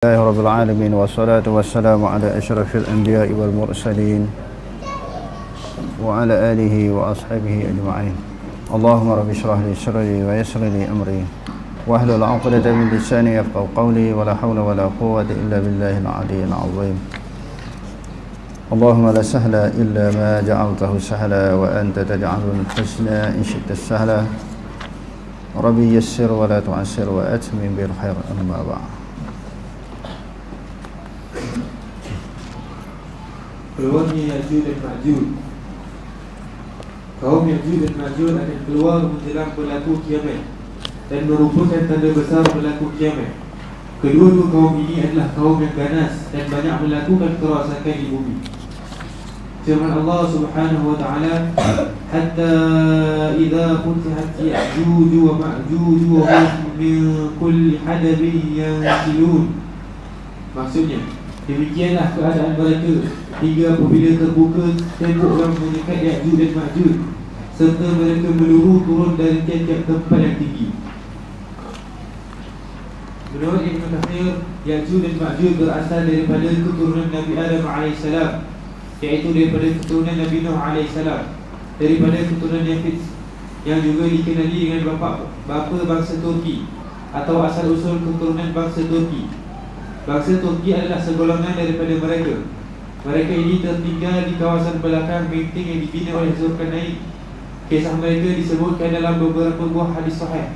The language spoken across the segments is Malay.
الله رب العالمين والصلاة والسلام على أشرف الأنبياء والمرسلين وعلى آله وأصحابه أجمعين. اللهم رب اشرح لي صدري ويسر لي أمري واحلل عقدة من لساني يفقهوا قولي ولا حول ولا قوة إلا بالله العلي العظيم. اللهم لا سهل إلا ما جعلته سهلا وأنت تجعل الحسن إن شئت السهلا. ربي يسر ولا تعسر وأتمم بالخير. أما بعد. Keluarnya Ya'juj dan Ma'juj. Kaum Ya'juj dan Ma'juj akan keluar menjelang berlaku kiamat dan merupakan tanda besar berlaku kiamat. Kedua-dua kaum ini adalah kaum yang ganas dan banyak melakukan kerosakan di bumi. Firman Allah Subhanahu wa taala, "Hatta idza futihat Ya'juj wa Ma'juj wa hum min kulli hadabin yansilun." Maksudnya, demikianlah keadaan mereka hingga apabila terbuka tembok yang menyekat Ya'juj dan Ma'juj serta mereka meluruh turun dari tiap-tiap tempat yang tinggi. Menurut Ibn Kathir, Ya'juj dan Ma'juj berasal daripada keturunan Nabi Adam AS, iaitu daripada keturunan Nabi Nuh AS, daripada keturunan Yafid yang juga dikenali dengan bapa bangsa Turki atau asal-usul keturunan bangsa Turki. Bangsa Turki adalah segolongan daripada mereka. Mereka ini tertinggal di kawasan belakang benteng yang dibina oleh Zulkarnain. Kisah mereka disebutkan dalam beberapa buah hadis sahih.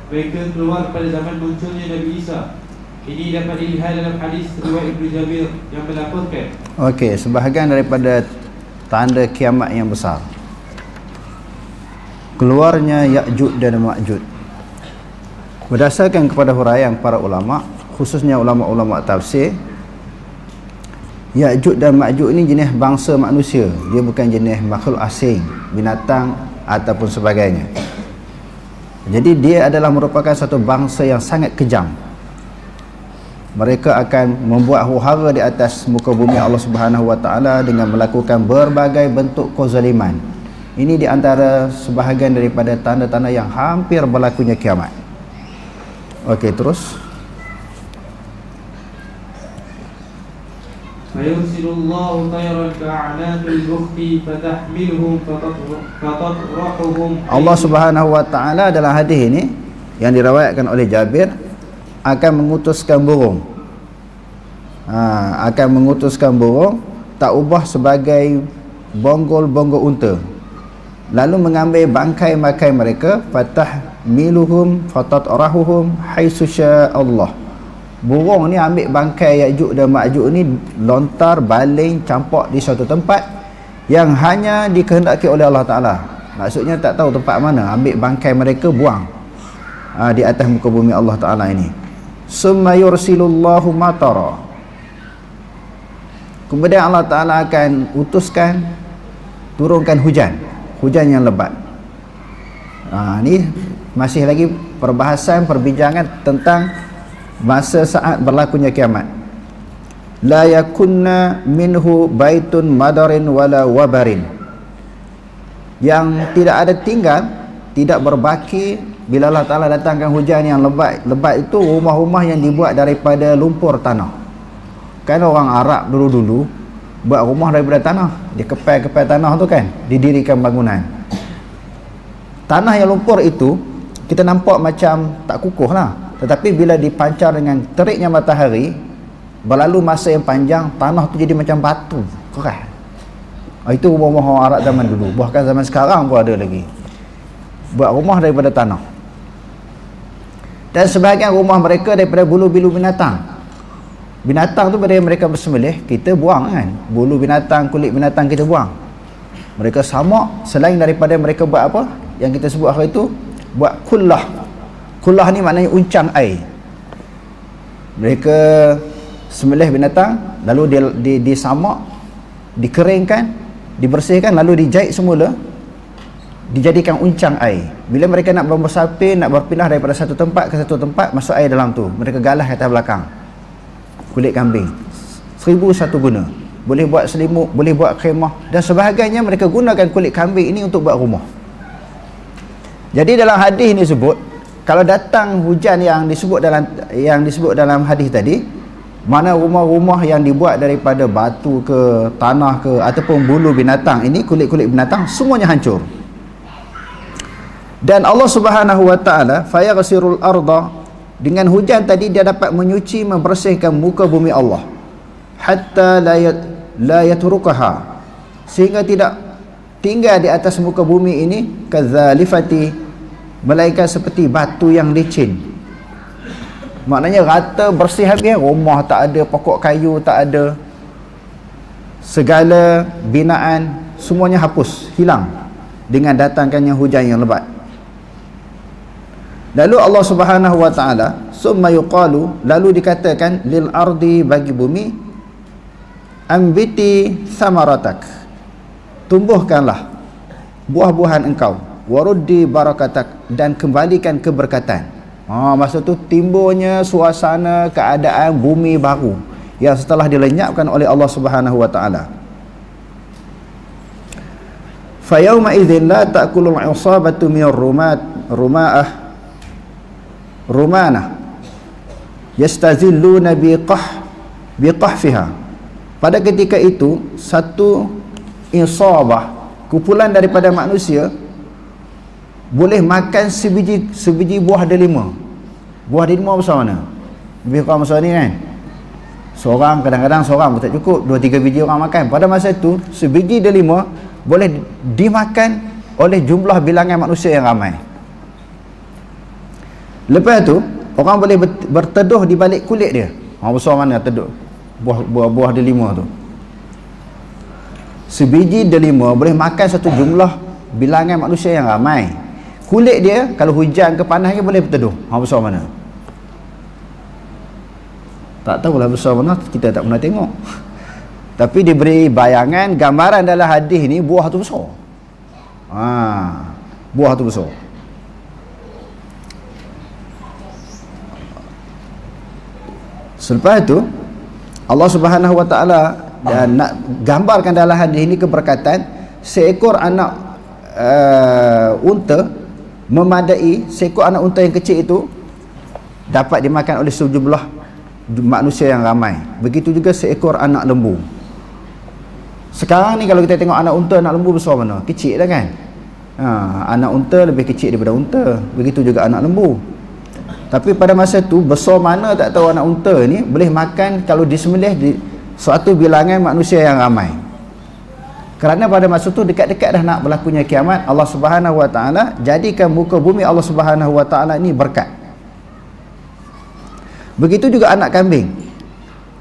Mereka keluar pada zaman munculnya Nabi Isa. Ini dapat dilihat dalam hadis riwayat Ibnu Jabir yang melaporkan. Okey, sebahagian daripada tanda kiamat yang besar, keluarnya Ya'juj dan Ma'juj. Berdasarkan kepada huraian para ulama, khususnya ulama-ulama tafsir, Ya'juj dan Ma'juj ini jenis bangsa manusia. Dia bukan jenis makhluk asing, binatang ataupun sebagainya. Jadi dia adalah merupakan satu bangsa yang sangat kejam. Mereka akan membuat huru-hara di atas muka bumi Allah Subhanahu wa taala dengan melakukan berbagai bentuk kezaliman. Ini di antara sebahagian daripada tanda-tanda yang hampir berlakunya kiamat. Okey, terus. Fayursilullahu tayran ka'anaqil bukhti fatahmiluhum fatatruhuhum. Allah Subhanahu wa taala dalam hadis ini yang diriwayatkan oleh Jabir akan mengutuskan burung. Akan mengutuskan burung tak ubah sebagai bonggol-bonggol unta, lalu mengambil bangkai-bangkai mereka, fatahmiluhum fatatruhuhum haitsu Allah. Burung ni ambil bangkai Ya'juj dan Ma'juj ni, lontar, baling, campak di suatu tempat yang hanya dikehendaki oleh Allah Ta'ala. Maksudnya tak tahu tempat mana, ambil bangkai mereka, buang di atas muka bumi Allah Ta'ala ini. Summa yursilullahu matara. Kemudian Allah Ta'ala akan utuskan, turunkan hujan yang lebat. Ni masih lagi perbahasan, perbincangan tentang masa saat berlakunya kiamat. La yakunna minhu baitun madarin wala wabarin. Yang tidak ada tinggal, tidak berbaki bila Allah Ta'ala datangkan hujan yang lebat. Lebat itu rumah-rumah yang dibuat daripada lumpur tanah. Kan orang Arab dulu-dulu buat rumah daripada tanah. Dia kepal-kepal tanah tu kan, didirikan bangunan. Tanah yang lumpur itu kita nampak macam tak kukuh lah, tetapi bila dipancar dengan teriknya matahari, berlalu masa yang panjang, tanah tu jadi macam batu keras. Itu rumah-rumah orang Arab zaman dulu. Bahkan zaman sekarang pun ada lagi buat rumah daripada tanah. Dan sebahagian rumah mereka daripada bulu-bulu binatang. Binatang tu bila mereka bersembelih, kita buang kan. Bulu binatang, kulit binatang kita buang. Mereka samak, selain daripada mereka buat apa yang kita sebut hari itu, buat kullah. Kullah ni maknanya uncang air. Mereka sembelih binatang, lalu disamak, dikeringkan, dibersihkan, lalu dijahit semula, dijadikan uncang air. Bila mereka nak bersapir, nak berpindah daripada satu tempat ke satu tempat, masuk air dalam tu, mereka galah atas belakang kulit kambing. 1001 guna. Boleh buat selimut, boleh buat khemah, dan sebahagiannya mereka gunakan kulit kambing ini untuk buat rumah. Jadi dalam hadis ini sebut, kalau datang hujan yang disebut dalam hadis tadi, Mana rumah-rumah yang dibuat daripada batu ke, tanah ke, ataupun bulu binatang, ini kulit-kulit binatang, semuanya hancur. Dan Allah Subhanahu wa taala fayaghsirul arda, dengan hujan tadi dia dapat menyuci, membersihkan muka bumi Allah, hatta la yatrukaha, sehingga tidak tinggal di atas muka bumi ini kadzalifati, melainkan seperti batu yang licin. Maknanya rata bersih habis, rumah tak ada, pokok kayu tak ada, segala binaan semuanya hapus, hilang dengan datangkannya hujan yang lebat. Lalu Allah Subhanahu wa taala summa yuqalu, lalu dikatakan lil ardi, bagi bumi, ambiti samaratak, tumbuhkanlah buah-buahan engkau, waruddi barakatak, dan kembalikan keberkatan. Masa tu timbulnya suasana keadaan bumi baru yang setelah dilenyapkan oleh Allah Subhanahu wa taala. Fa yauma idzin la ta'kulul 'isabatu min rumanah yastazilluna biqahfiha. Pada ketika itu satu isabah, kumpulan daripada manusia, boleh makan sebiji buah delima. Buah delima besar mana? Lebih kurang besar ni kan. Seorang, kadang-kadang seorang pun tak cukup, 2-3 biji orang makan. Pada masa itu sebiji delima boleh dimakan oleh jumlah bilangan manusia yang ramai. Lepas tu orang boleh berteduh di balik kulit dia. Besar mana teduh buah delima tu. Sebiji delima boleh makan satu jumlah bilangan manusia yang ramai. Kulit dia kalau hujan ke panas ke boleh berteduh. Besar mana? Tak tahulah besar mana, kita tak pernah tengok. Tapi diberi bayangan, gambaran dalam hadis ni, buah tu besar. Buah tu besar. Selepas itu Allah Subhanahu wa taala dan nak gambarkan dalam hadis ini keberkatan, seekor anak unta memadai, seekor anak unta yang kecil itu dapat dimakan oleh sejumlah manusia yang ramai. Begitu juga seekor anak lembu. Sekarang ni kalau kita tengok anak unta, anak lembu besar mana? Kecil dah kan? Anak unta lebih kecil daripada unta. Begitu juga anak lembu. Tapi pada masa tu besar mana tak tahu, anak unta ni boleh makan kalau disembelih di suatu bilangan manusia yang ramai. Kerana pada masa tu dekat-dekat dah nak berlakunya kiamat, Allah Subhanahu wa taala jadikan muka bumi Allah Subhanahu wa taala ni berkat. Begitu juga anak kambing.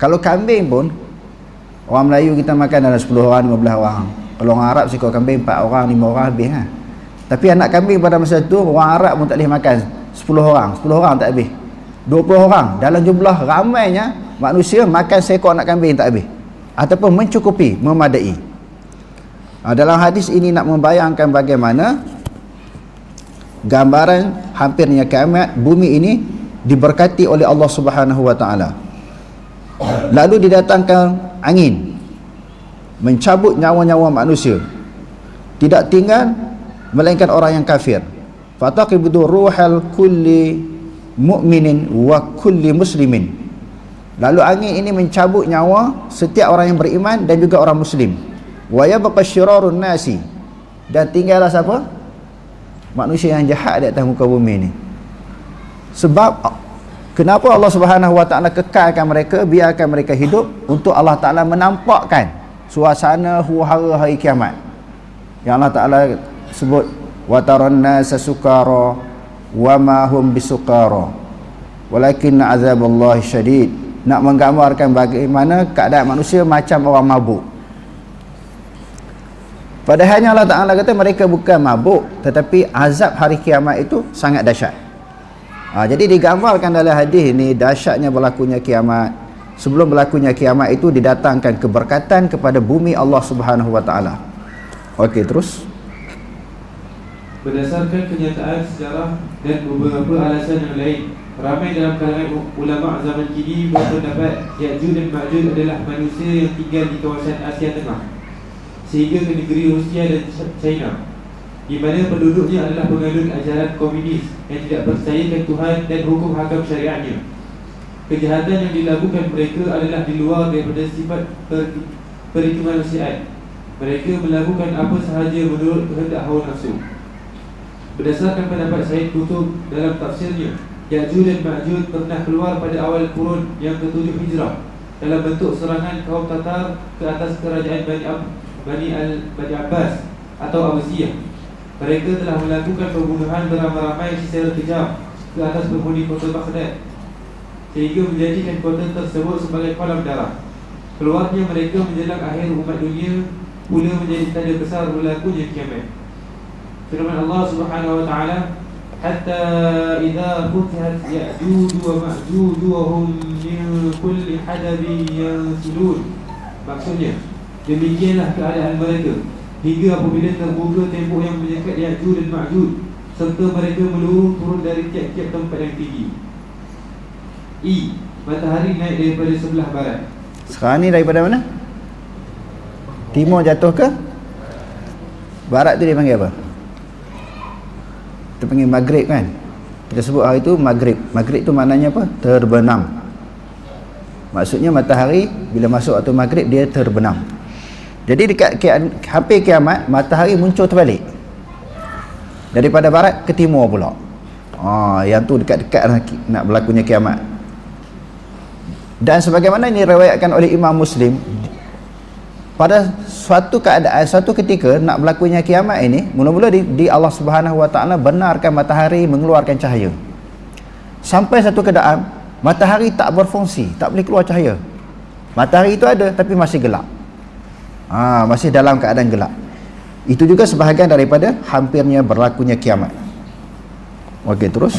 Kalau kambing pun orang Melayu kita makan dalam 10 orang, 15 orang. Kalau orang Arab seekor kambing 4 orang, 5 orang habis ha. Tapi anak kambing pada masa tu orang Arab pun tak boleh makan 10 orang tak habis. 20 orang dalam jumlah ramainya manusia makan seekor anak kambing tak habis, ataupun mencukupi, memadai. Dalam hadis ini nak membayangkan bagaimana gambaran hampirnya kiamat, bumi ini diberkati oleh Allah Subhanahu wa taala. Lalu didatangkan angin mencabut nyawa-nyawa manusia, tidak tinggal melainkan orang yang kafir. Fataqibudu ruhal kulli mu'minin wa kulli muslimin. Lalu angin ini mencabut nyawa setiap orang yang beriman dan juga orang muslim. Wa yabqa syirarun nasi, dan tinggallah siapa? Manusia yang jahat di atas muka bumi ni. Sebab kenapa Allah Subhanahu wa taala kekalkan mereka, biarkan mereka hidup, untuk Allah Taala menampakkan suasana huru-hara hari kiamat. Yang Allah Taala sebut wa taranna sukara wa ma hum bisukara walakin azaballahi syadid, nak menggambarkan bagaimana keadaan manusia macam orang mabuk. Padahalnya Allah Ta'ala kata mereka bukan mabuk, tetapi azab hari kiamat itu sangat dahsyat. Jadi digambarkan dalam hadis ini dahsyatnya berlakunya kiamat. Sebelum berlakunya kiamat itu didatangkan keberkatan kepada bumi Allah Subhanahu wa taala. Okey, terus. Berdasarkan kenyataan sejarah dan beberapa alasan yang lain, ramai dalam kalangan ulama zaman kini berpendapat Ya'juj dan Ma'juj adalah manusia yang tinggal di kawasan Asia Tengah sehingga ke negeri Rusia dan China, di mana penduduknya adalah penganut ajaran komunis yang tidak percayakan Tuhan dan hukum hakam syariatnya. kejahatan yang dilakukan mereka adalah di luar daripada sifat perikemanusiaan. Mereka melakukan apa sahaja menurut kehendak hawa nafsu. Berdasarkan pendapat Said Qutb dalam tafsirnya, Ya'juj dan Ma'juj pernah keluar pada awal kurun yang ke-7 Hijrah dalam bentuk serangan kaum Tatar ke atas kerajaan Bani Abbas atau Abbasiyah. Mereka telah melakukan pembunuhan beramai-ramai secara kejam ke atas penghuni kota Baghdad, sehingga menjadikan kota tersebut sebagai kolam darah. Keluarnya mereka menjelang akhir umat dunia pula menjadi tanda besar berlakunya kiamat. Firman Allah Subhanahu wa taala, hatta idza futihat Ya'juj wa Ma'juj wa hum min kulli hadabin yansilun. Maksudnya, demikianlah keadaan mereka hingga apabila terbuka tembok yang menyekat Ya'juj dan Ma'juj, serta mereka meluru turun dari tiap-tiap tempat yang tinggi. Matahari naik daripada sebelah barat. Sekarang ni daripada mana? Timur jatuh ke barat tu dia panggil apa? Kita panggil maghrib kan. Kita sebut hari tu maghrib. Maghrib tu maknanya apa? Terbenam. Maksudnya matahari bila masuk waktu maghrib dia terbenam. Jadi dekat hampir kiamat, matahari muncul terbalik daripada barat ke timur pula. Yang tu dekat-dekat nak berlakunya kiamat. Dan sebagaimana ini diriwayatkan oleh Imam Muslim, pada suatu keadaan, suatu ketika nak berlakunya kiamat ini, mula-mula di Allah Subhanahu wa taala benarkan matahari mengeluarkan cahaya. Sampai satu keadaan matahari tak berfungsi, tak boleh keluar cahaya. Matahari itu ada tapi masih gelap. Masih dalam keadaan gelap. Itu juga sebahagian daripada hampirnya berlakunya kiamat. Okey, terus.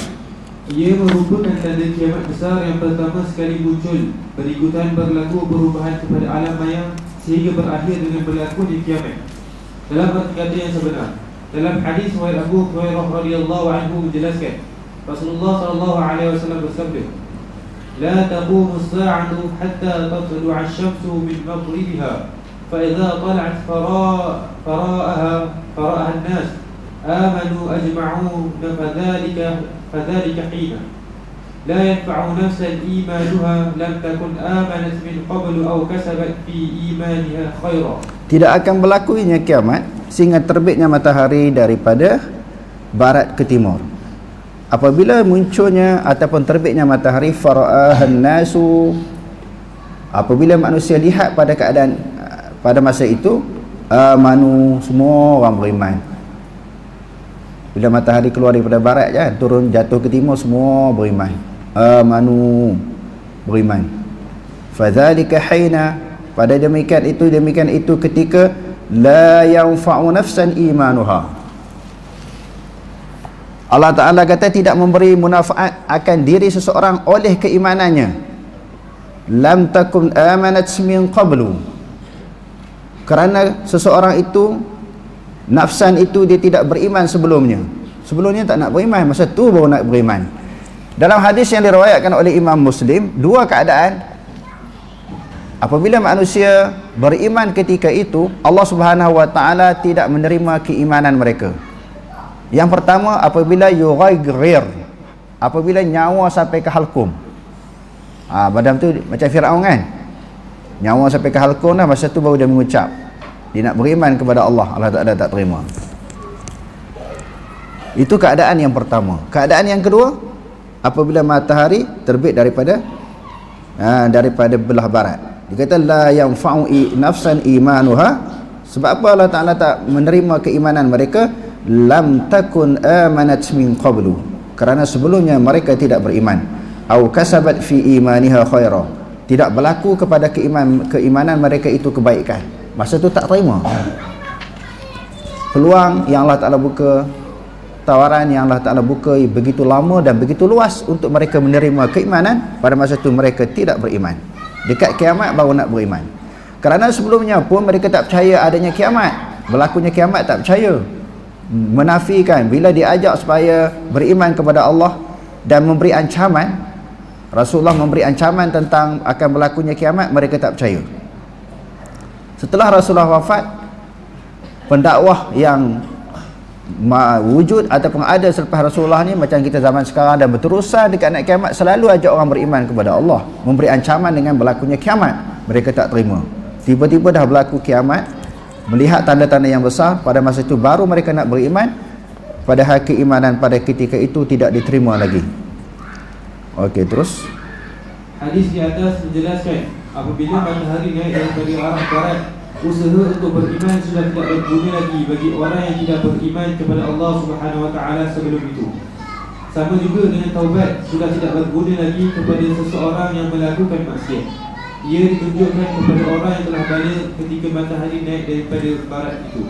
Ia merupakan tanda kiamat besar yang pertama sekali muncul. Berikutan berlaku perubahan kepada alam maya sehingga berakhir dengan berlakunya kiamat. Dalam arti kata yang sebenar, dalam hadis riwayat Abu Hurairah radhiyallahu anhu menjelaskan, Rasulullah sallallahu alaihi wasallam bersabda, "La taqumu as-sa'atu hatta tatlu'a asy-syamsu min maghribiha, fa idza tala'at fara'aha an-nas amanu ajma'u fadzalika hina la yanfa'u nafsan imanuha lam takun amanat min qablu aw kasabat fi imaniha khaira." Tidak akan berlakunya kiamat sehingga terbitnya matahari daripada barat ke timur. Apabila munculnya ataupun terbitnya matahari, fara'ahan nasu, apabila manusia lihat pada keadaan pada masa itu, amanu, semua orang beriman. Bila matahari keluar daripada barat kan, turun jatuh ke timur, semua beriman. Amanu, beriman. Fadzalika hina, pada demikian itu ketika la yanfa'u nafsan imanuha. Allah Ta'ala kata tidak memberi munafaat akan diri seseorang oleh keimanannya. Lam takun amanat min qablu, kerana seseorang itu, nafsan itu dia tidak beriman sebelumnya. Sebelumnya tak nak beriman, masa tu baru nak beriman. Dalam hadis yang diriwayatkan oleh Imam Muslim, dua keadaan apabila manusia beriman ketika itu, Allah Subhanahu wa taala tidak menerima keimanan mereka. Yang pertama, apabila yughayyir, apabila nyawa sampai ke halkum. Badam tu macam Firaun kan, nyawa sampai ke halkum dah, masa tu baru dia mengucap dia nak beriman kepada Allah. Allah Ta'ala tak terima. Itu keadaan yang pertama. Keadaan yang kedua, apabila matahari terbit daripada belah barat. Dia kata la yanfa'u nafsan imanuha. Sebab apa Allah Ta'ala tak menerima keimanan mereka? Lam takun amanat min qablu, kerana sebelumnya mereka tidak beriman. Au kasabat fi imaniha khaira, tidak berlaku kepada keimanan mereka itu kebaikan. Masa tu tak terima. Peluang yang Allah Ta'ala buka, tawaran yang Allah Ta'ala buka begitu lama dan begitu luas untuk mereka menerima keimanan, pada masa tu mereka tidak beriman. Dekat kiamat baru nak beriman. Kerana sebelumnya pun mereka tak percaya adanya kiamat, berlakunya kiamat tak percaya, menafikan. Bila diajak supaya beriman kepada Allah dan memberi ancaman, Rasulullah memberi ancaman tentang akan berlakunya kiamat, mereka tak percaya. Setelah Rasulullah wafat, pendakwah yang wujud ataupun ada selepas Rasulullah ni macam kita zaman sekarang dan berterusan dekat naik kiamat, selalu ajak orang beriman kepada Allah, memberi ancaman dengan berlakunya kiamat. Mereka tak terima. Tiba-tiba dah berlaku kiamat, melihat tanda-tanda yang besar, pada masa itu baru mereka nak beriman, padahal keimanan pada ketika itu tidak diterima lagi. Okey, terus Hadis di atas menjelaskan apabila matahari naik daripada arah barat, usaha untuk beriman sudah tidak berguna lagi bagi orang yang tidak beriman kepada Allah Subhanahu Wa Taala sebelum itu. Sama juga dengan taubat sudah tidak berguna lagi kepada seseorang yang melakukan maksiat. Ia ditunjukkan kepada orang yang telah balik ketika matahari naik daripada barat itu.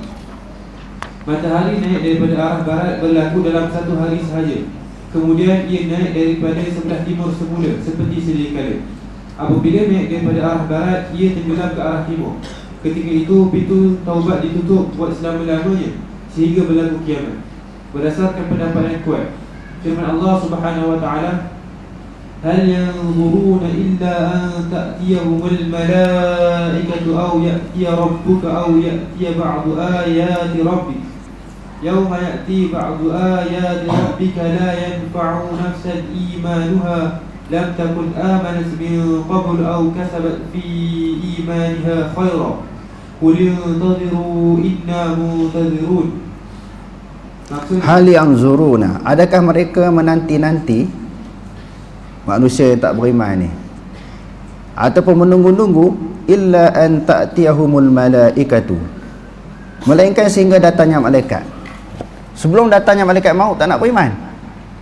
Matahari naik daripada arah barat berlaku dalam satu hari sahaja. Kemudian ia naik daripada sebelah timur semula seperti sedia kala. Apabila naik daripada arah barat, ia tenggelam ke arah timur. Ketika itu pintu taubat ditutup buat selama-lamanya sehingga berlaku kiamat. Berdasarkan pendapat yang kuat, firman Allah Subhanahu Wa Taala, hal yanzuruna illa an ta'tiyahumul malaikatu aw ya'tiya rabbuka aw ya'tiya ba'du ayati rabbik yawma ya'ti ba'du ayati rabbika la yanfa'u nafsan imanuha lam takun amanat min qabl aw kasabat fi imaniha khayran qul intadhiru inna muntadhirun. hal yanzuruna, adakah mereka menanti-nanti manusia yang tak beriman ni, ataupun menunggu-nunggu, illa an ta'tiyahumul malaikatu, melainkan sehingga datangnya malaikat. Sebelum datangnya malaikat maut tak nak beriman.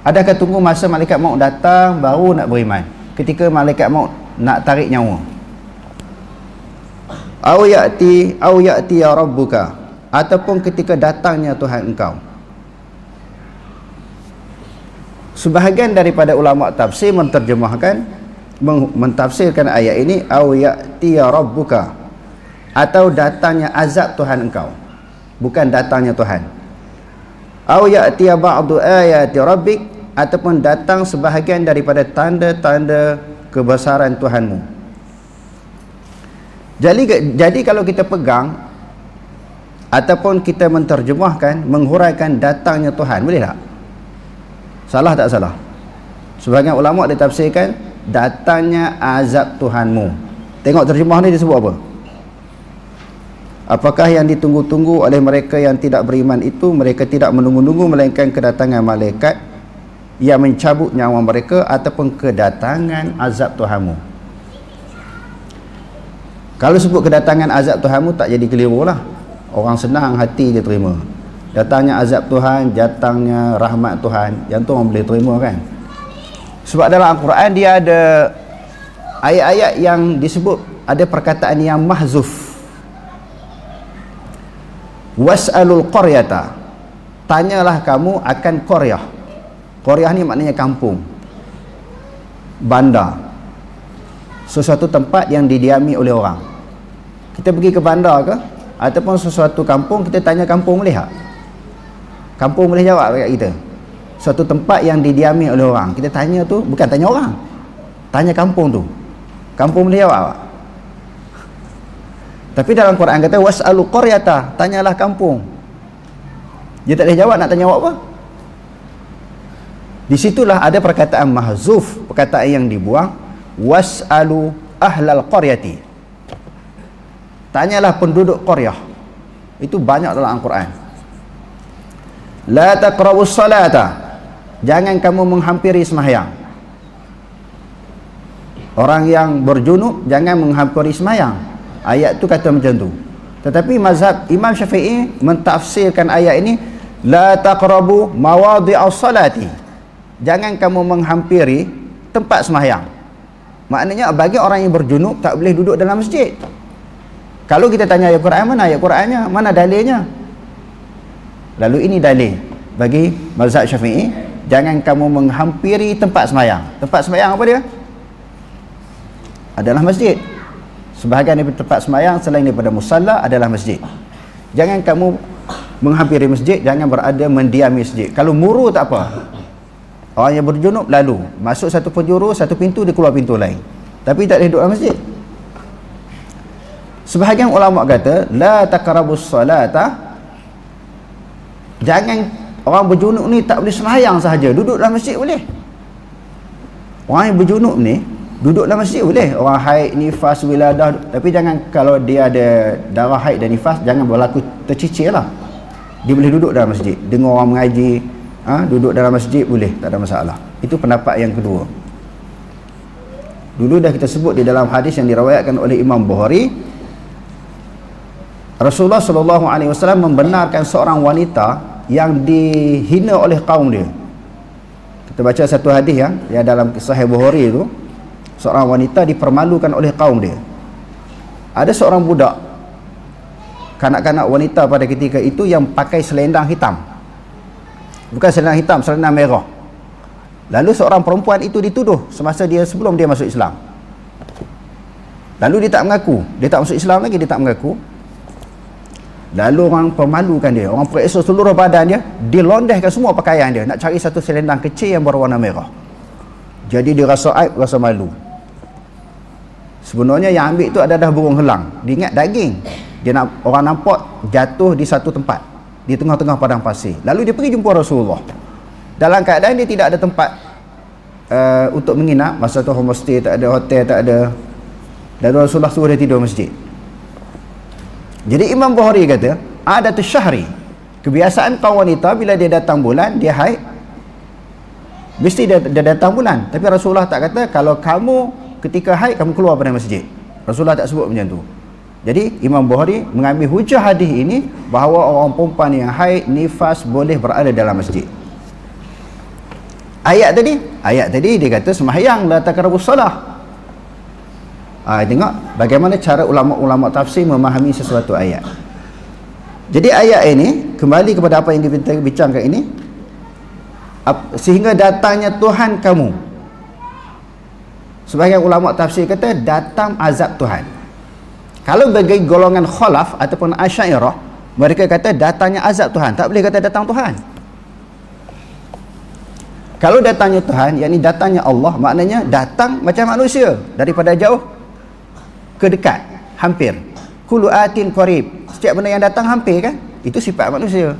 Adakah tunggu masa malaikat maut datang baru nak beriman? Ketika malaikat maut nak tarik nyawa. Au ya'ti ya rabbuka, ataupun ketika datangnya Tuhan engkau. Sebahagian daripada ulama tafsir menterjemahkan, mentafsirkan ayat ini, au ya'ti ya rabbuka, atau datangnya azab Tuhan engkau, bukan datangnya Tuhan. Au ya'ti ba'du ayati rabbik, ataupun datang sebahagian daripada tanda-tanda kebesaran Tuhanmu. Jadi kalau kita pegang ataupun kita menterjemahkan, menghuraikan datangnya Tuhan, boleh tak? Salah tak salah? Sebahagian ulama ditafsirkan datangnya azab Tuhanmu. Tengok terjemah ni dia sebut apa? Apakah yang ditunggu-tunggu oleh mereka yang tidak beriman itu? Mereka tidak menunggu-nunggu melainkan kedatangan malaikat yang mencabut nyawa mereka, ataupun kedatangan azab Tuhanmu. Kalau sebut kedatangan azab Tuhanmu tak jadi keliru lah. Orang senang hati je terima. Datangnya azab Tuhan, datangnya rahmat Tuhan, yang tu orang boleh terima kan. Sebab dalam Al-Quran dia ada ayat-ayat yang disebut ada perkataan yang mahzuf. Was'alul qaryata, tanyalah kamu akan qaryah. Qaryah ni maknanya kampung, bandar, sesuatu tempat yang didiami oleh orang. Kita pergi ke bandar ke ataupun sesuatu kampung, kita tanya kampung boleh tak? Kampung boleh jawab dekat kita. Suatu tempat yang didiami oleh orang, kita tanya tu bukan tanya orang, tanya kampung tu. Kampung boleh jawab tak? Tapi dalam Quran kata was'alu qaryata, tanyalah kampung. Dia tak boleh jawab, nak tanya awak apa? Di situlah ada perkataan mahzuf, perkataan yang dibuang, was'alu ahlal qaryati, tanyalah penduduk qaryah. Itu banyak dalam Al-Quran. La taqrabus salata, jangan kamu menghampiri sembahyang. Orang yang berjunub jangan menghampiri sembahyang. Ayat tu kata macam tu. Tetapi mazhab Imam Syafi'i mentafsirkan ayat ini, la taqrabu mawadhi'us salati, jangan kamu menghampiri tempat sembahyang. Maknanya bagi orang yang berjunub tak boleh duduk dalam masjid. Kalau kita tanya ayat Quran, mana ayat Qurannya, mana dalilnya? Lalu ini dalil bagi mazhab Syafi'i, jangan kamu menghampiri tempat sembahyang. Tempat sembahyang apa dia? Adalah masjid. Sebahagian daripada tempat sembahyang selain daripada musalla adalah masjid. Jangan kamu menghampiri masjid, jangan berada mendiami masjid. Kalau muru tak apa. Orang yang berjunub lalu masuk satu penjuru, satu pintu, dia keluar pintu lain. Tapi tak boleh duduk dalam masjid. Sebahagian ulama kata la taqrabus salata, Jangan orang berjunuk ni tak boleh sembahyang sahaja, duduk dalam masjid boleh. Orang yang berjunuk ni duduk dalam masjid boleh. Orang haid, nifas, wiladah, tapi jangan, kalau dia ada darah haid dan nifas, jangan berlaku tercicir lah. Dia boleh duduk dalam masjid, dengar orang mengaji, duduk dalam masjid boleh, tak ada masalah. Itu pendapat yang kedua. Dulu dah kita sebut di dalam hadis yang diriwayatkan oleh Imam Bukhari, Rasulullah SAW membenarkan seorang wanita yang dihina oleh kaum dia. Kita baca satu hadis yang dalam Sahih Bukhari itu, seorang wanita dipermalukan oleh kaum dia. Ada seorang budak, kanak-kanak wanita pada ketika itu, yang pakai selendang hitam. Bukan selendang hitam, selendang merah. Lalu seorang perempuan itu dituduh semasa sebelum dia masuk Islam. Lalu dia tak mengaku, dia tak masuk Islam lagi, dia tak mengaku. Lalu orang pemalukan dia, orang periksa seluruh badan dia, dilondehkan semua pakaian dia, nak cari satu selendang kecil yang berwarna merah. Jadi dia rasa aib, rasa malu. Sebenarnya yang ambil itu adalah burung helang. Dia ingat daging. Orang nampak jatuh di satu tempat, di tengah-tengah padang pasir. Lalu dia pergi jumpa Rasulullah. Dalam keadaan dia tidak ada tempat untuk menginap. Masa tu homestay tak ada, hotel tak ada. Dan Rasulullah suruh dia tidur masjid. Jadi Imam Bukhari kata, adatus syahri, kebiasaan kaum wanita bila dia datang bulan, dia haid, mesti dia datang bulan. Tapi Rasulullah tak kata, kalau kamu ketika haid kamu keluar pada masjid. Rasulullah tak sebut macam tu. Jadi Imam Bukhari mengambil hujah hadis ini bahawa orang perempuan yang haid, nifas boleh berada dalam masjid. Ayat tadi dia kata sembahyang la taqrabus solah. Tengok bagaimana cara ulama-ulama tafsir memahami sesuatu ayat. Jadi ayat ini kembali kepada apa yang kita bincangkan ini, sehingga datangnya Tuhan kamu. Sebahagian ulama tafsir kata datang azab Tuhan. Kalau bagi golongan khalaf ataupun Asy'ariyah, mereka kata datangnya azab Tuhan, tak boleh kata datang Tuhan. Kalau datangnya Tuhan, yakni datangnya Allah, maknanya datang macam manusia, daripada jauh ke dekat, hampir. Kullu atin qarib, setiap benda yang datang hampir kan, itu sifat manusia.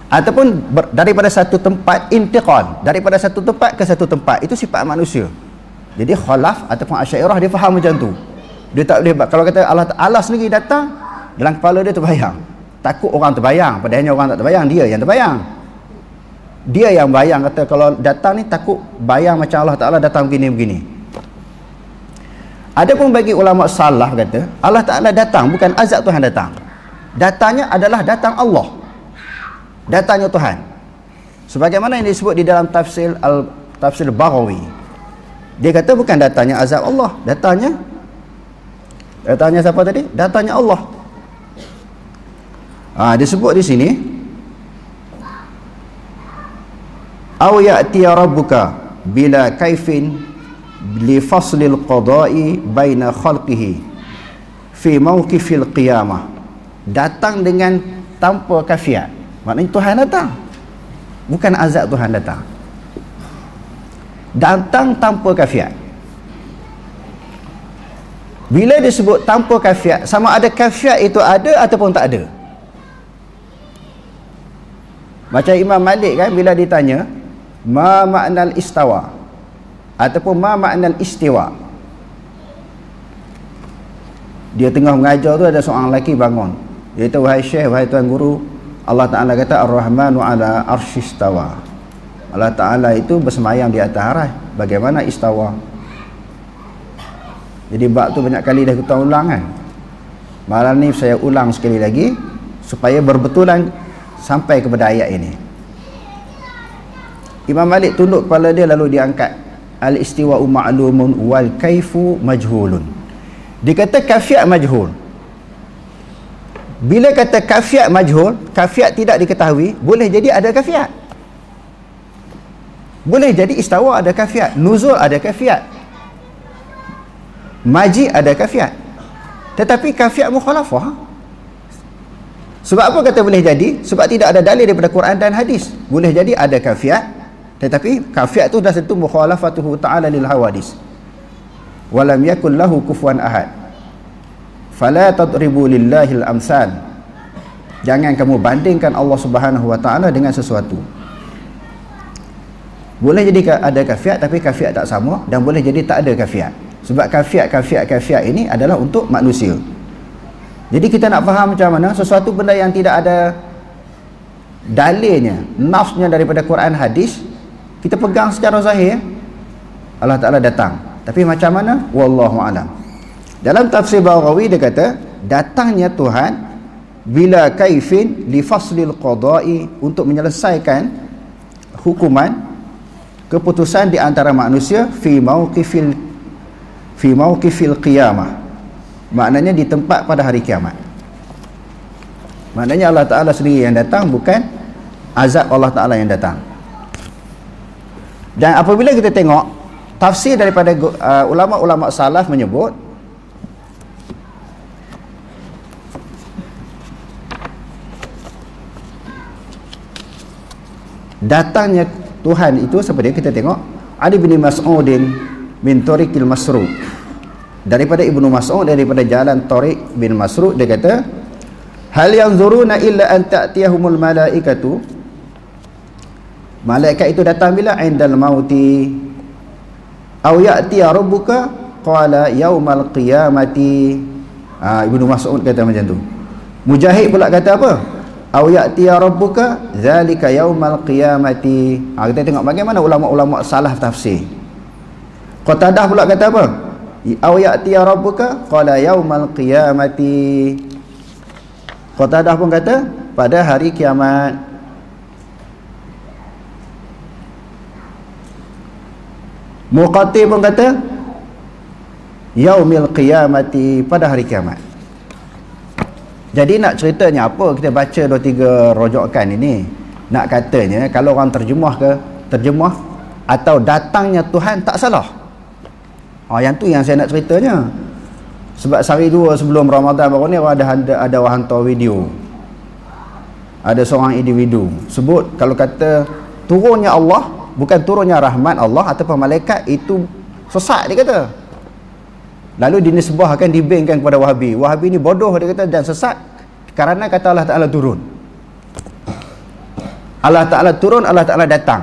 Ataupun daripada satu tempat, intiqal, daripada satu tempat ke satu tempat, itu sifat manusia. Jadi khalaf ataupun Asy'ariyah dia faham macam tu. Dia tak boleh, kalau kata Allah sendiri datang, dalam kepala dia terbayang, takut orang terbayang, padahalnya orang tak terbayang, dia yang terbayang. Dia yang bayang, kata kalau datang ni takut bayang macam Allah Ta'ala datang begini-begini. Adapun bagi ulama salah kata Allah Ta'ala datang bukan azab Tuhan datang. Datangnya adalah datang Allah, datangnya Tuhan. Sebagaimana yang disebut di dalam tafsir Baghawi, dia kata bukan datangnya azab Allah, datangnya siapa tadi? Datangnya Allah. Disebut di sini, aw ya'tiya rabbuka bila kaifin li faslil qada'i baina khalqihi fi mawqifil qiyamah. Datang dengan tanpa kafiat, maknanya Tuhan datang, bukan azab Tuhan datang. Datang tanpa kafiat. Bila disebut tanpa kafiat, sama ada kafiat itu ada ataupun tak ada. Macam Imam Malik kan, bila ditanya ma ma'nal istawa ataupun ma ma'nal istiwa, dia tengah mengajar tu, ada seorang lelaki bangun, dia kata, wahai syekh, wahai tuan guru, Allah Ta'ala kata Ar-Rahmanu ala arsyistawa, Allah Ta'ala itu bersemayam di atas arasy, bagaimana istawa? Jadi bab tu banyak kali dah kita ulang kan. Malam ni saya ulang sekali lagi supaya berbetulan sampai kepada ayat ini. Imam Malik tunduk kepala dia, lalu dia angkat al-istiwa'u ma'lumun wal kaifu majhulun. Dia kata kafiat majhul. Bila kata kafiat majhul, kafiat tidak diketahui, boleh jadi ada kafiat, boleh jadi istawa ada kafiat, nuzul ada kafiat, maji ada kafiat. Tetapi kafiat mukhalafah. Sebab apa kata boleh jadi? Sebab tidak ada dalil daripada Quran dan hadis. Boleh jadi ada kafiat, tetapi kafiat tu dah tentu mukhalafatuhu ta'ala lil hawadis. Walam yakul lahu kufuwan ahad. Fala tadribu lillahil amsal. Jangan kamu bandingkan Allah Subhanahu Wa Taala dengan sesuatu. Boleh jadi ada kafiat tapi kafiat tak sama, dan boleh jadi tak ada kafiat. Sebab kafiat ini adalah untuk manusia. Jadi kita nak faham macam mana sesuatu benda yang tidak ada dalilnya, nafsnya daripada Quran hadis, kita pegang secara zahir, Allah Ta'ala datang. Tapi macam mana? Wallahu a'lam. Dalam tafsir Baghawi dia kata, datangnya Tuhan bila kaifin li faslil qada'i, untuk menyelesaikan hukuman, keputusan di antara manusia fi mauqifil qiyamah. Maknanya di tempat pada hari kiamat. Maknanya Allah Ta'ala sendiri yang datang, bukan azab Allah Ta'ala yang datang. Dan apabila kita tengok tafsir daripada ulama-ulama salaf menyebut, datangnya Tuhan itu seperti kita tengok Ali bin Mas'udin bin Tariqil Masruq, daripada Ibnu Mas'ud, daripada jalan Tariq bin Masruq, dia kata, hal yanzuruna illa an ta'tiyahumul malaikatu, malaikat itu datang bila? Indal mauti, aw ya'ti rabbuka qala yaumal qiyamati. Ibnu Mas'ud kata macam tu. Mujahid pula kata apa? Aw ya'ti rabbuka zalika yaumal qiyamati. Kita tengok bagaimana ulama-ulama salaf tafsir. Qatadah pula kata apa? Aw ya'ti rabbuka qala yaumal qiyamati. Qatadah pun kata pada hari kiamat. Muqatil pun kata yaumil qiyamati, pada hari kiamat. Jadi nak ceritanya apa kita baca 2-3 rojokan ini? Nak katanya kalau orang terjemah atau datangnya Tuhan tak salah. Yang tu yang saya nak ceritanya. Sebab sehari dua sebelum Ramadan baru ni ada orang hantar video. Ada seorang individu sebut kalau kata turunnya Allah bukan turunnya rahmat Allah ataupun malaikat, itu sesat dia kata. Lalu dinisbahkan, dibengkan kepada Wahabi. Wahabi ni bodoh dia kata dan sesat kerana kata Allah Ta'ala turun. Allah Ta'ala turun, Allah Ta'ala datang.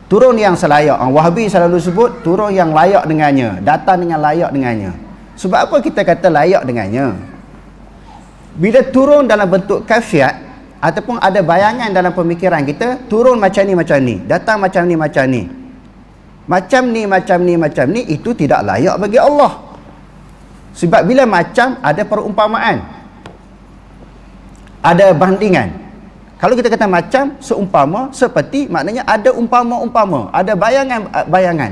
Turun yang selayak. Wahabi selalu sebut turun yang layak dengannya, datang dengan layak dengannya. Sebab apa kita kata layak dengannya? Bila turun dalam bentuk kafiat ataupun ada bayangan dalam pemikiran kita, turun macam ni, datang macam ni, macam ni, itu tidak layak bagi Allah. Sebab bila macam ada perumpamaan, ada bandingan. Kalau kita kata macam, seumpama, seperti, maknanya ada umpama-umpama, ada bayangan-bayangan.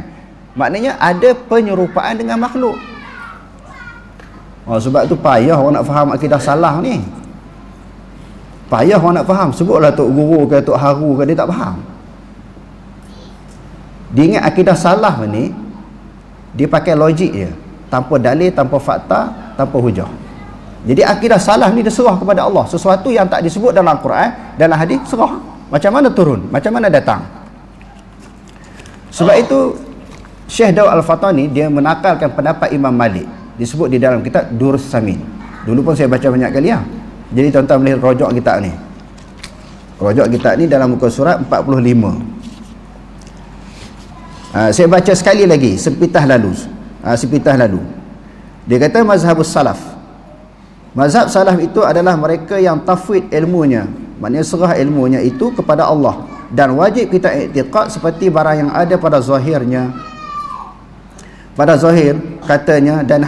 Maknanya ada penyerupaan dengan makhluk. Sebab tu payah orang nak faham akidah salah ni. Payah orang nak faham. Sebutlah Tok Guru ke Tok Haru ke, dia tak faham. Dia ingat akidah salah ni, dia pakai logik je, tanpa dalil, tanpa fakta, tanpa hujah. Jadi akidah salah ni dia serah kepada Allah. Sesuatu yang tak disebut dalam Quran, dalam hadis, serah. Macam mana turun, macam mana datang. Sebab itu Syekh Daud Al-Fatani dia menakalkan pendapat Imam Malik, disebut di dalam kitab Durrus Samin. Dulu pun saya baca banyak kali ya. Jadi tuan-tuan boleh rojok kitab ni. Rojok kitab ni dalam muka surat 45. Saya baca sekali lagi sepitah lalu. Dia kata mazhabus salaf. Mazhab salaf itu adalah mereka yang tafwid ilmunya, maknanya serah ilmunya itu kepada Allah, dan wajib kita i'tiqad seperti barang yang ada pada zahirnya. Pada zahir katanya, dan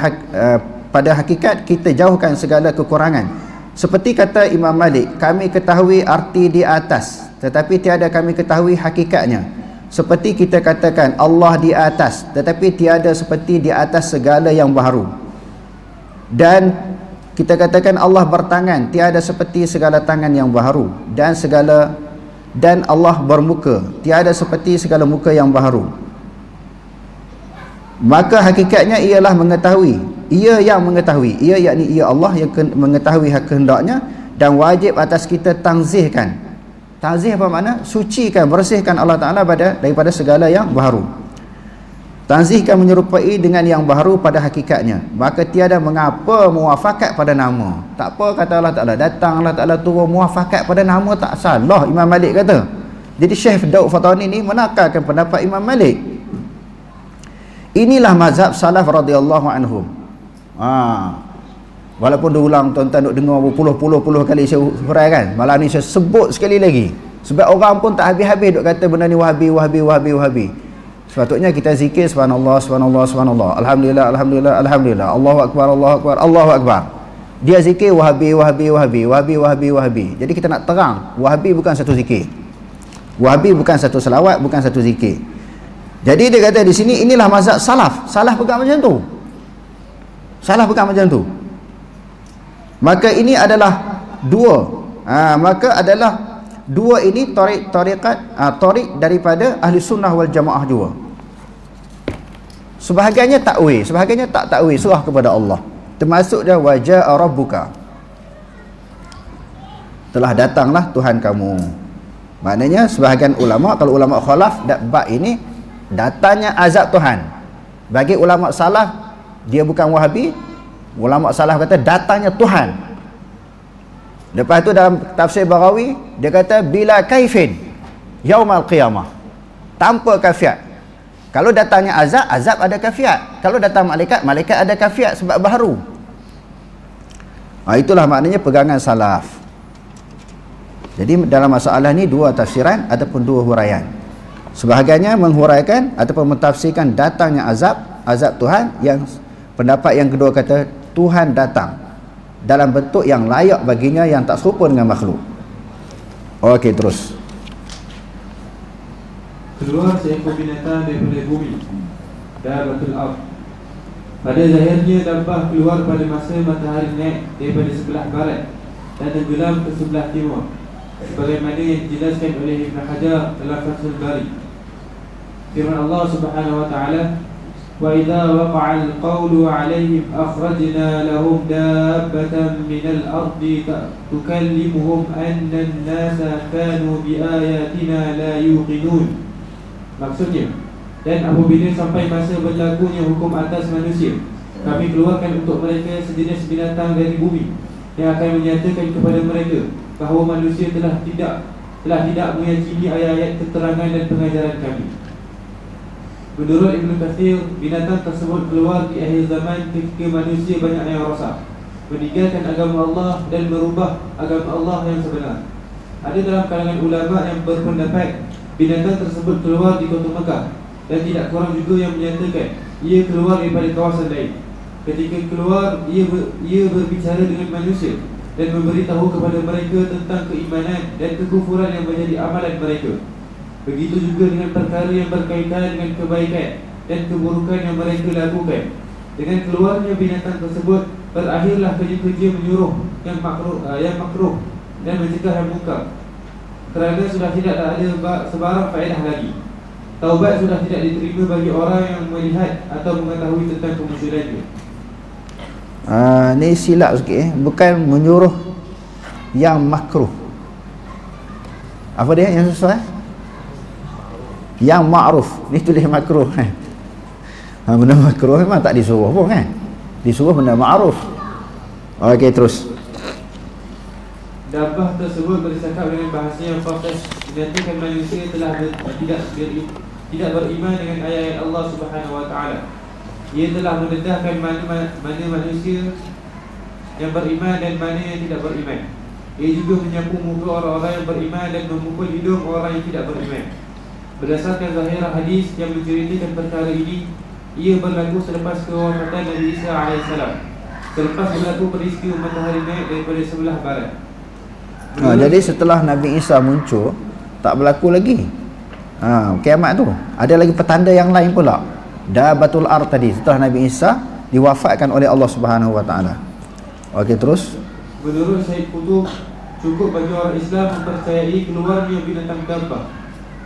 pada hakikat kita jauhkan segala kekurangan. Seperti kata Imam Malik, kami ketahui arti di atas, tetapi tiada kami ketahui hakikatnya. Seperti kita katakan Allah di atas, tetapi tiada seperti di atas segala yang baharu. Dan kita katakan Allah bertangan, tiada seperti segala tangan yang baharu. Dan Allah bermuka, tiada seperti segala muka yang baharu. Maka hakikatnya ialah mengetahui. Ia yang mengetahui, ia yakni ia Allah yang mengetahui kehendaknya, dan wajib atas kita tanzihkan. Tanzih apa makna? Sucikan, bersihkan Allah Ta'ala daripada segala yang baharu. Tanzihkan menyerupai dengan yang baru pada hakikatnya, maka tiada mengapa muafakat pada nama. Tak apa kata Allah Ta'ala datang, Allah Ta'ala turun, muafakat pada nama tak salah, Imam Malik kata. Jadi Syekh Daud Fatani ni menakalkan pendapat Imam Malik. Inilah mazhab salaf radhiyallahu anhum. Walaupun diulang tuan-tuan duk dengar berpuluh-puluh kali saya huraikan, malam ni saya sebut sekali lagi. Sebab orang pun tak habis-habis duk kata benda ni wahabi, wahabi, wahabi, wahabi. Sepatutnya kita zikir subhanallah, subhanallah, subhanallah, alhamdulillah, alhamdulillah, alhamdulillah, Allahu akbar, Allahu akbar, Allahu akbar. Dia zikir wahabi, wahabi, wahabi, wahabi, wahabi, wahabi. Jadi kita nak terang, wahabi bukan satu zikir. Wahabi bukan satu selawat, bukan satu zikir. Jadi dia kata di sini inilah mazhab salaf. Salaf pegang macam tu. Salaf pegang macam tu. Maka ini adalah dua. Maka adalah dua ini tariqat daripada ahli sunnah wal jamaah juga. Sebahagiannya takwil, sebahagiannya tak takwil, serah kepada Allah. Termasuk dia waja'a rabbuka, telah datanglah Tuhan kamu. Maknanya sebahagian ulama, kalau ulama khalaf bab ini datangnya azab Tuhan. Bagi ulama salaf, dia bukan wahabi, ulama salaf kata datangnya Tuhan. Lepas tu dalam tafsir Baghawi dia kata bila kaifin yaumal qiyamah, tanpa kafiat. Kalau datangnya azab, azab ada kafiat. Kalau datang malaikat, malaikat ada kafiat sebab baharu. Itulah maknanya pegangan salaf. Jadi dalam masalah ni dua tafsiran ataupun dua huraian. Sebahagiannya menghuraikan ataupun mentafsirkan datangnya azab, azab Tuhan. Yang pendapat yang kedua kata Tuhan datang dalam bentuk yang layak baginya, yang tak serupa dengan makhluk. Okey, terus. Keluar seekor binatang daripada bumi, Dabatul Ard. Pada zahirnya dabbah keluar pada masa matahari naik daripada sebelah barat dan tenggelam ke sebelah timur, sebagaimana yang dijelaskan oleh Ibn Hajar dalam Fathul Bari. Firman Allah Subhanahu wa taala, "Wa idza waqa'a al-qawlu 'alayhim akhrajna lahum dabbatan min al-ardi tukallimuhum anna an-nasa kanu bi ayatina la yuqinun." Maksudnya, dan apabila sampai masa berlakunya hukum atas manusia, kami keluarkan untuk mereka sejenis binatang dari bumi yang akan menyatakan kepada mereka bahawa manusia telah tidak meyakini ayat-ayat keterangan dan pengajaran kami. Menurut Ibn Kathir, binatang tersebut keluar di akhir zaman ketika manusia banyak yang rosak, meninggalkan agama Allah dan merubah agama Allah yang sebenar. Ada dalam kalangan ulama yang berpendapat binatang tersebut keluar di kota Mekah, dan tidak kurang juga yang menyatakan ia keluar daripada kawasan lain. Ketika keluar, ia berbicara dengan manusia dan memberitahu kepada mereka tentang keimanan dan kekufuran yang menjadi amalan mereka. Begitu juga dengan perkara yang berkaitan dengan kebaikan dan keburukan yang mereka lakukan. Dengan keluarnya binatang tersebut, berakhirlah kerja-kerja menyuruh yang makruh dan mencegah yang munkar, kerana sudah tidak ada sebarang faedah lagi. Taubat sudah tidak diterima bagi orang yang melihat atau mengetahui tentang kemunculannya. Ni silap sikit bukan menyuruh yang makruh. Apa dia yang sesuai? Yang ma'ruf. Ni tulis makruh kan. Benda makruh memang tak disuruh pun kan. Disuruh benda ma'ruf. Okey, terus. Dabbah tersebut bercakap dengan bahasa yang fasih, menyatakan manusia telah tidak beriman dengan ayat-ayat Allah Subhanahu wa taala. Ia telah mendedahkan mana manusia yang beriman dan mana yang tidak beriman. Ia juga menyapu muka orang-orang yang beriman dan memukul hidung orang yang tidak beriman. Berdasarkan zahirah hadis yang menceritakan perkara ini, ia berlaku selepas kewafatan Nabi Isa AS, selepas berlaku peristiwa matahari naik daripada sebelah barat. Jadi setelah Nabi Isa muncul, tak berlaku lagi kiamat tu. Ada lagi petanda yang lain pula. Dabatul Ard tadi, setelah Nabi Isa diwafatkan oleh Allah Subhanahu wa taala. Okey, terus. Menurut Syed Qutb, cukup bagi orang Islam mempercayai keluarnya binatang dabbah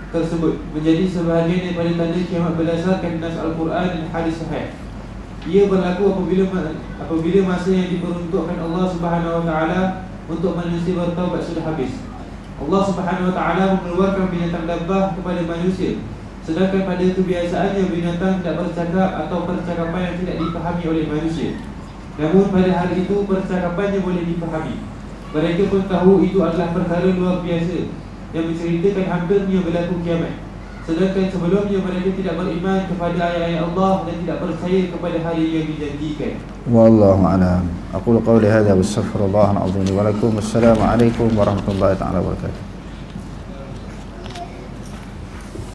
tersebut menjadi sebahagian daripada tanda kiamat berdasarkan nas Al-Quran dan hadis sahih. Ia berlaku apabila masa yang diperuntukkan Allah Subhanahu wa taala untuk manusia bertaubat sudah habis. Allah Subhanahu wa taala mengeluarkan binatang dabbah kepada manusia Sedangkan pada kebiasaannya binatang tidak bercakap atau percakapan yang tidak dipahami oleh manusia. Namun pada hari itu percakapannya boleh dipahami. Mereka pun tahu itu adalah perkara luar biasa yang menceritakan hampirnya berlaku kiamat. Sedangkan sebelumnya mereka tidak beriman kepada ayat-ayat Allah dan tidak percaya kepada hari yang dijanjikan. Wallahu a'lam. Aqulu qawli hadza wa astaghfirullahal azim li wa lakum. Assalamu alaikum warahmatullahi taala wabarakatuh.